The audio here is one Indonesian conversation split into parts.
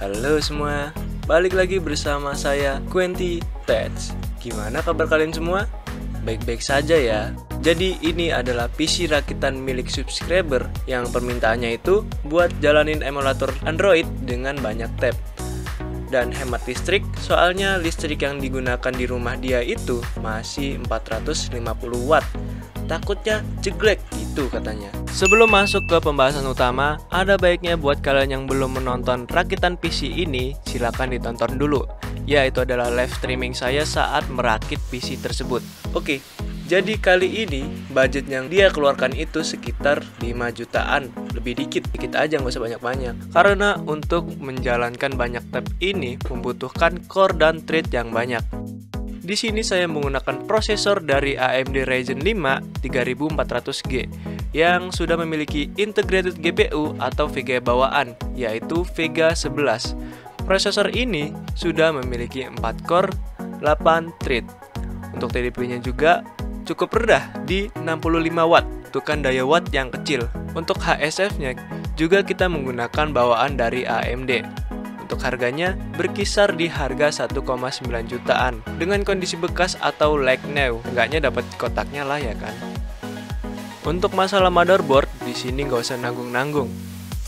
Halo semua, balik lagi bersama saya Quenty Tets. Gimana kabar kalian semua? Baik-baik saja ya. Jadi ini adalah PC rakitan milik subscriber yang permintaannya itu buat jalanin emulator Android dengan banyak tab dan hemat listrik, soalnya listrik yang digunakan di rumah dia itu masih 450 watt. Takutnya jeglek gitu katanya. Sebelum masuk ke pembahasan utama, ada baiknya buat kalian yang belum menonton rakitan PC ini, silakan ditonton dulu. Ya, itu adalah live streaming saya saat merakit PC tersebut. Oke, jadi kali ini budget yang dia keluarkan itu sekitar 5 jutaan. Lebih dikit aja, nggak usah banyak-banyak. Karena untuk menjalankan banyak tab ini membutuhkan core dan thread yang banyak. Di sini saya menggunakan prosesor dari AMD Ryzen 5 3400G yang sudah memiliki integrated GPU atau VGA bawaan, yaitu Vega 11. Prosesor ini sudah memiliki 4 core, 8 thread. Untuk TDP-nya juga cukup rendah di 65 watt, itu kan daya watt yang kecil. Untuk HSF-nya juga kita menggunakan bawaan dari AMD. Untuk harganya berkisar di harga 1,9 jutaan. Dengan kondisi bekas atau like new, enggaknya dapat kotaknya lah ya kan. Untuk masalah motherboard, di sini nggak usah nanggung-nanggung.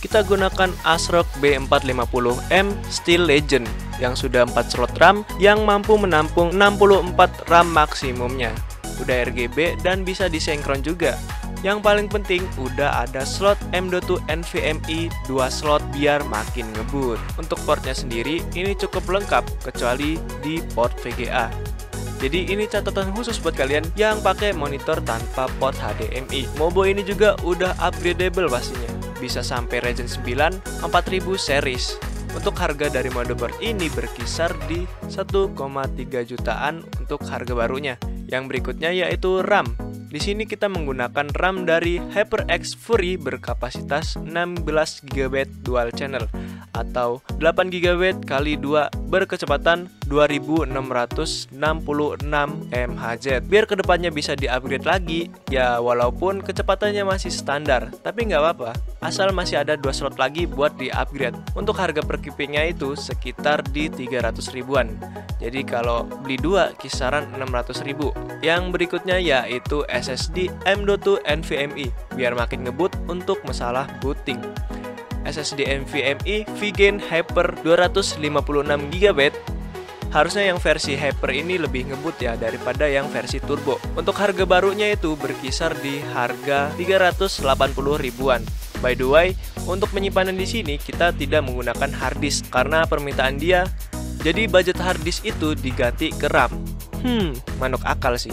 Kita gunakan ASRock B450M Steel Legend yang sudah 4 slot RAM yang mampu menampung 64 RAM maksimumnya. Udah RGB dan bisa disenkron juga. Yang paling penting udah ada slot M.2 NVMe 2 slot biar makin ngebut. Untuk portnya sendiri ini cukup lengkap kecuali di port VGA. Jadi ini catatan khusus buat kalian yang pakai monitor tanpa port HDMI. Mobo ini juga udah upgradable pastinya. Bisa sampai Ryzen 9 4000 series. Untuk harga dari motherboard ini berkisar di 1,3 jutaan untuk harga barunya. Yang berikutnya yaitu RAM. Di sini kita menggunakan RAM dari HyperX Fury berkapasitas 16 GB dual channel atau 8 GB x 2 berkecepatan 2666 MHz. Biar kedepannya bisa di-upgrade lagi, ya walaupun kecepatannya masih standar, tapi nggak apa-apa, asal masih ada 2 slot lagi buat di-upgrade. Untuk harga per keepingnya itu sekitar di 300 ribuan. Jadi kalau beli 2 kisaran 600 ribu. Yang berikutnya yaitu SSD M.2 NVMe biar makin ngebut untuk masalah booting. SSD NVMe Vigen Hyper 256 GB. Harusnya yang versi Hyper ini lebih ngebut ya daripada yang versi Turbo. Untuk harga barunya itu berkisar di harga 380 ribuan. By the way, untuk penyimpanan di sini kita tidak menggunakan hard disk karena permintaan dia. Jadi budget hard disk itu diganti ke RAM. Manuk akal sih.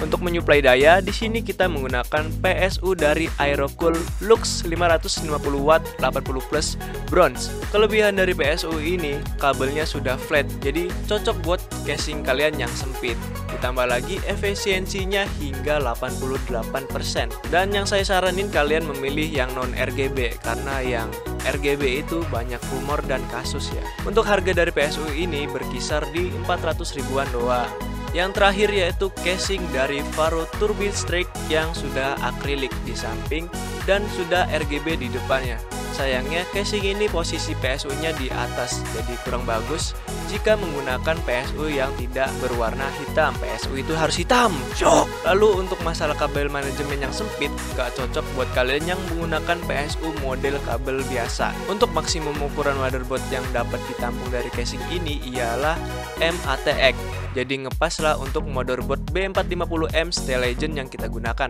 Untuk menyuplai daya, di sini kita menggunakan PSU dari Aerocool Lux 550 watt 80 plus bronze. Kelebihan dari PSU ini, kabelnya sudah flat, jadi cocok buat casing kalian yang sempit. Ditambah lagi efisiensinya hingga 88%. Dan yang saya saranin kalian memilih yang non RGB karena yang RGB itu banyak rumor dan kasus ya. Untuk harga dari PSU ini berkisar di 400 ribuan doang. Yang terakhir yaitu casing dari Faro Turbine Strike yang sudah akrilik di samping dan sudah RGB di depannya. Sayangnya casing ini posisi PSU-nya di atas, jadi kurang bagus jika menggunakan PSU yang tidak berwarna hitam. PSU itu harus hitam. Lalu untuk masalah kabel manajemen yang sempit, gak cocok buat kalian yang menggunakan PSU model kabel biasa. Untuk maksimum ukuran motherboard yang dapat ditampung dari casing ini ialah MATX. Jadi ngepas lah untuk motherboard B450M Steel Legend yang kita gunakan.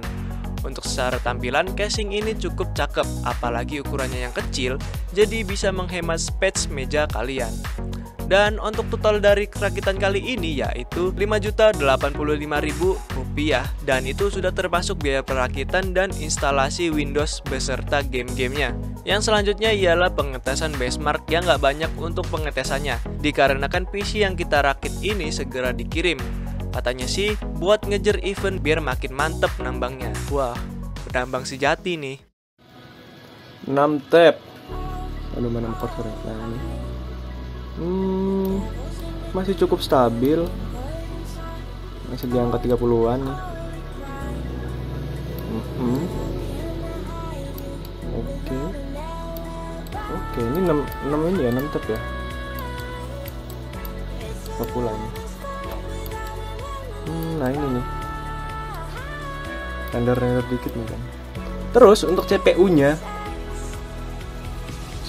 Untuk secara tampilan, casing ini cukup cakep, apalagi ukurannya yang kecil, jadi bisa menghemat space meja kalian. Dan untuk total dari kerakitan kali ini yaitu Rp5.085.000 dan itu sudah termasuk biaya perakitan dan instalasi Windows beserta game-gamenya. Yang selanjutnya ialah pengetesan benchmark yang nggak banyak untuk pengetesannya, dikarenakan PC yang kita rakit ini segera dikirim. Katanya sih buat ngejar event biar makin mantep nambangnya. Wah, penambang sejati nih. 6 tab. Aduh, mana korpornya nih. Masih cukup stabil. Masih di angka 30-an nih. Oke. Oke, ini 6 ini ya, 6 tab ya. Popular. Nah ini nih. Render dikit nih kan. Terus untuk CPU-nya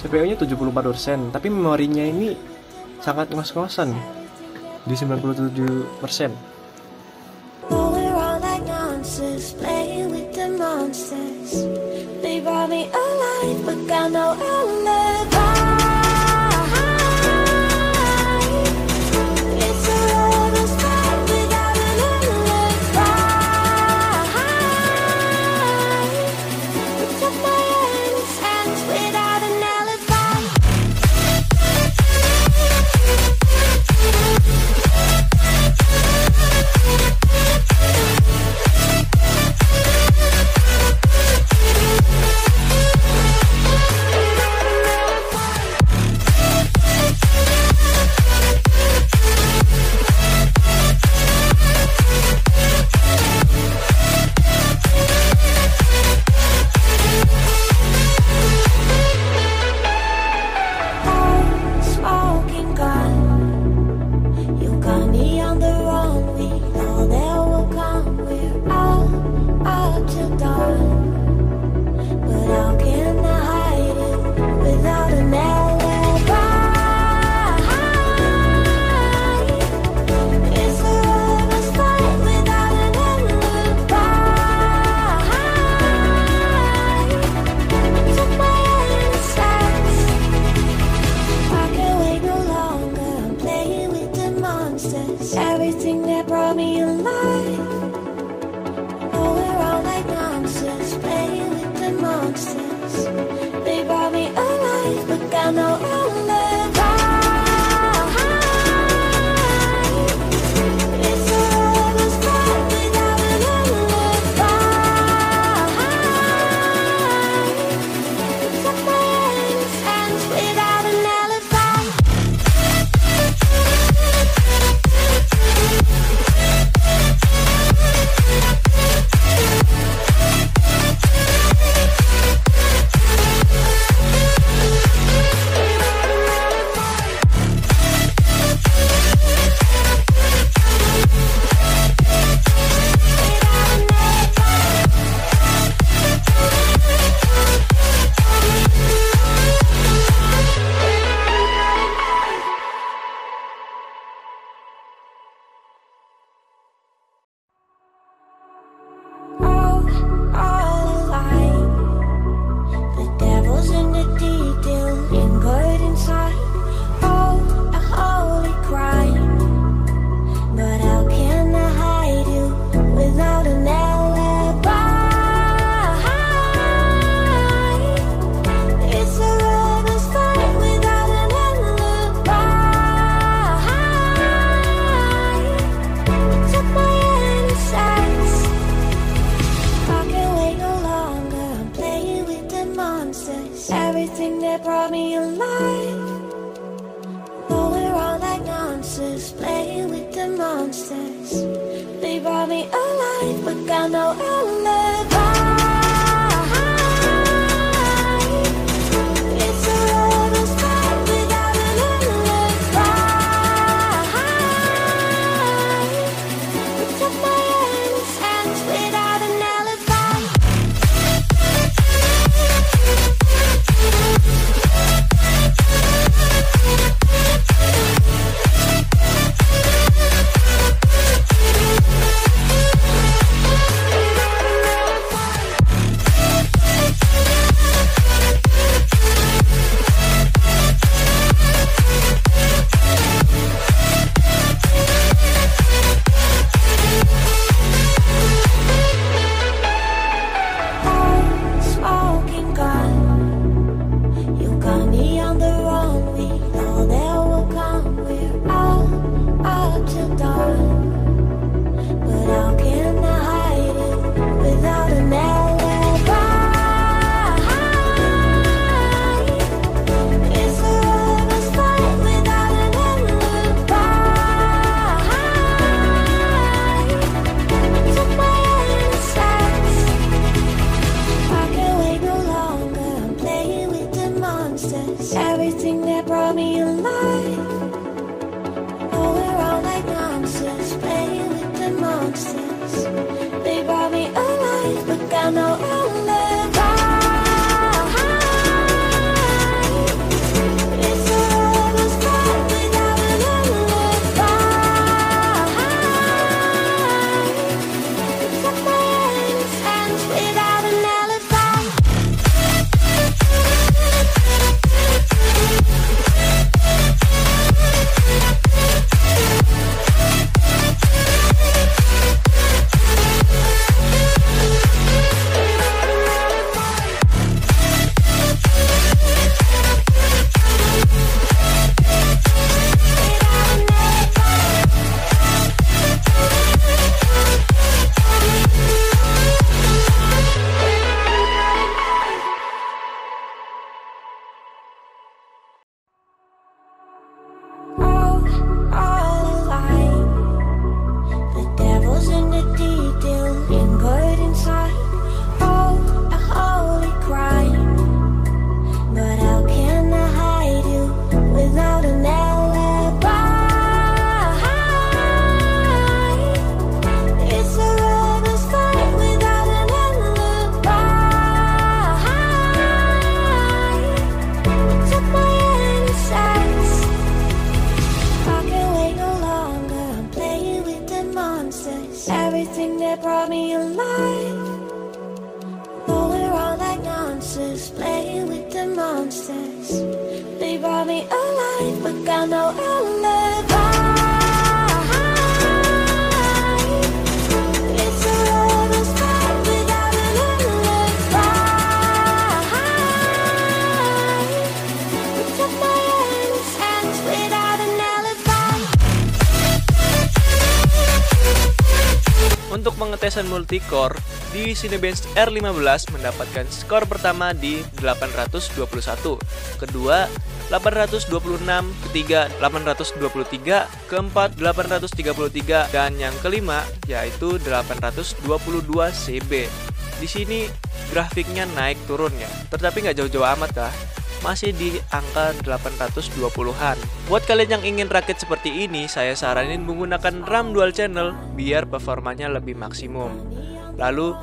74%, tapi memorinya ini sangat ngos-ngosan di 97%. Everything that brought me alive. Oh, we're all like monsters, playing with the monsters. They brought me alive, but got no alibi. It's a lover's fight without an alibi. Took my hands without an alibi. Everything that brought me alive. Oh, we're all like monsters, playing with the monsters. They brought me alive, but got no alibi. It's a lover's fight without an alibi. Took my hands without an alibi. got no alibi. It's a lover's fight without an alibi. Took my innocence without an alibi. All alive. The devil's in the detail, lingered inside. Oh, a holy crime. But how can I hide you without an alibi? It's a lover's fight without an alibi. Took my innocence. I can't wait no longer. I'm playing with the monsters. Everything that brought me alive. Going around like nonsense. Playing with the monsters. They brought me alive, but got no alibi. It's a lover's fight without an alibi. Took my innocence without an alibi. Untuk pengetesan multicore, di Cinebench R15 mendapatkan skor pertama di 821, kedua 826, ketiga 823, keempat 833, dan yang kelima yaitu 822 CB. Di sini grafiknya naik turun ya, tetapi nggak jauh-jauh amat lah. Masih di angka 820-an. Buat kalian yang ingin rakit seperti ini, saya saranin menggunakan RAM dual channel biar performanya lebih maksimum. Lalu,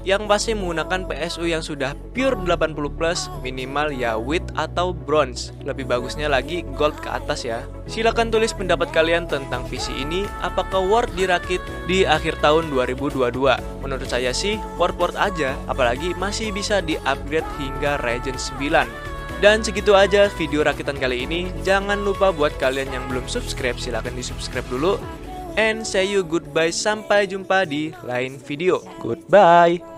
yang pasti menggunakan PSU yang sudah pure 80+, minimal ya with atau bronze. Lebih bagusnya lagi gold ke atas ya. Silahkan tulis pendapat kalian tentang PC ini, apakah worth dirakit di akhir tahun 2022. Menurut saya sih worth aja, apalagi masih bisa di-upgrade hingga Ryzen 9. Dan segitu aja video rakitan kali ini. Jangan lupa buat kalian yang belum subscribe, silahkan di subscribe dulu. And say you goodbye, sampai jumpa di lain video. Goodbye.